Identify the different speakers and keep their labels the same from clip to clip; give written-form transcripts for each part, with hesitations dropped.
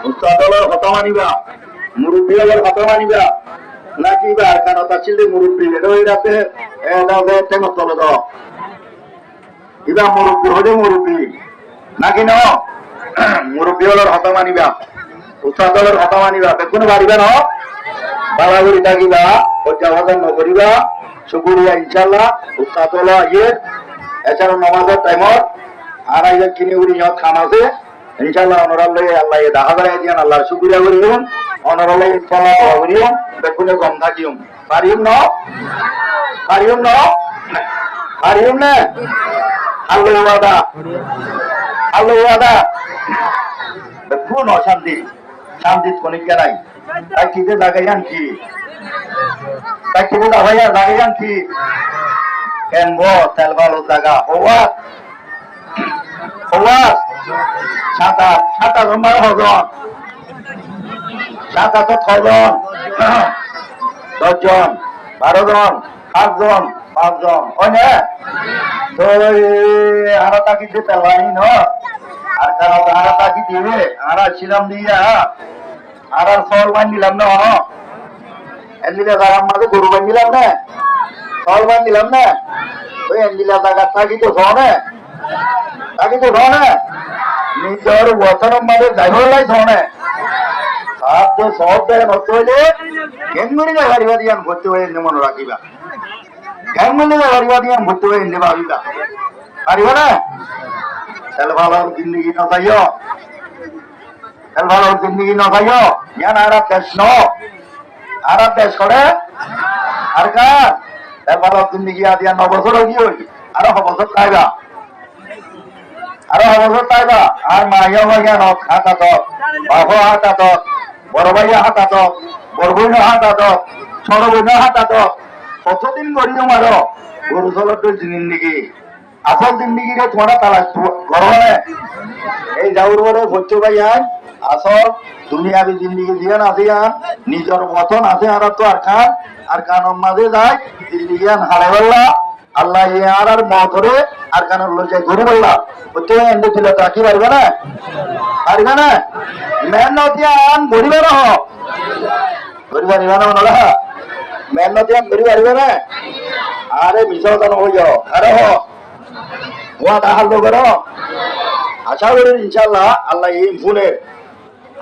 Speaker 1: উস্তাদলের কথা মানিবা মুরব্বী হলের কথা মানিবা নাকি বা কারণটা ছিল মুরব্বী এটাতে টেঙর তলে দাও ইবা মুরব্বী হলে মুরব্বী নাকি ন মুরব্বী হলের কথা মানিবা উস্তাদলের কথা মানিবা বেগুন বাড়িবা ন বালাগুড়ি থাকিবা পর্যাবাদন নকরিবা শুকুরিয়া ইনশাল্লাহ উস্তাদল ইয়ে এছাড়া নমাজের টাইমত আর আইজার কিনে উড়ি যত খাম আছে ইনশাআল্লাহ অনরাল্লাহ আল্লাহ দেখা যায় দিয়ান আল্লাহর শুকরিয়া করিম অনরাল্লাহ ইনশাআল্লাহ করিম বেকুনে গম থাকিম পারিম ন পারিম না আল্লাহ ওয়াদা বেকুন অশান্তি শান্তি কোনিকা নাই তাই কিতে লাগাইয়ান কি তাই কিতে লাগাইয়ান কি কেন গো তেল ভালো জায়গা হওয়া সাতা নম্বর হজন সাত আট ছজন 10 জন 12 জন 7 জন 5 জন ওনে তো আর তাকি দিতে লাই ন আর কারণ আর তাকি দিবে আর ছিলাম দিয়া আর সল বান্ধিলাম না এন্দিলা জায়গা মাঝে গরু বান্ধিলাম না সল বান্ধিলাম না ওই এন্দিলা জায়গা তাকি তো শোনে নিজের বছরের মাঝে যাইবার লাই শোনে সব জায়গা নষ্ট হইলে গেঙ্গুলিকে গাড়িবা দিয়ে ভর্তি হয়ে মনে রাখিবা গেঙ্গুলিকে গাড়িবা দিয়ে ভর্তি হয়ে ভাবিবা পারিবা না তাহলে ভালো জিন্দগি নথাইও তাহলে ভালো জিন্দগি নথাইও ইয়ান আর দেশ করে আর কার তাহলে ভালো জিন্দগি দিয়া 9 বছর হয়ে হই আরো 9 বছর খাইবা আর মাইয়া ভাইয়া নখ হাতাত বাবা হাতাত বড় ভাইয়া হাতাত বড় বোন হাতাত ছোট বোন হাতাত কতদিন করিও মারো গরু চলত জিন্দিগি আসল জিন্দিগিরে তোমার তালাশ গরমে এই যাওয়ার পরে ভর্তি ভাইয়ান আসল দুনিয়াবি জিন্দিগি দিয়ে আছে নিজের মতন আছে আর তো আর কানের মাঝে যায় জিন্দিগিয়ান হারে বললা আল্লাহ আর মতরে আর কানের লোক যায় গরু বললা বুঝতে এনে দিলে তো কি পারবে না মেহনতিয়ান গরিবে না মেহনতিয়ান গরি পারবে না আরে বিসর্জন হয়ে যাও আরে ওয়া তাহাল লোকের আশা করি ইনশাল্লাহ আল্লাহ এই ফুলের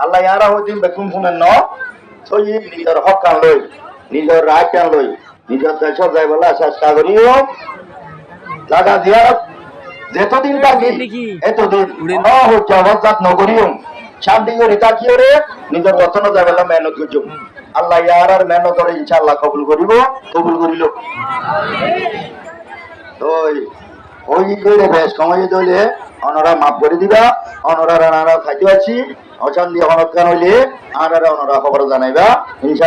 Speaker 1: আল্লাহ ইয়ারা হইতেন বেকুন ফুলের ন সই নিজের হক কান লই নিজের রায় কান লই নিজের দেশ যাই বলা চেষ্টা করিও জায়গা জিয়ারত যেতদিন থাকি এতদিন অবজাত নগরীয় শান্তি করে তাকিয়ে রে নিজের বচন যাবে মেহনত করছো আল্লাহ ইয়ার আর মেহনত করে ইনশাআল্লাহ কবুল করিল ওই দইলে বেশ কমাই দইলে অনরা মাফ করে দিবা অনরা খাইতে আছি অশান্তি হনৎকান হইলে আর অনরা খবর জানাইবা ইনশাআল্লাহ।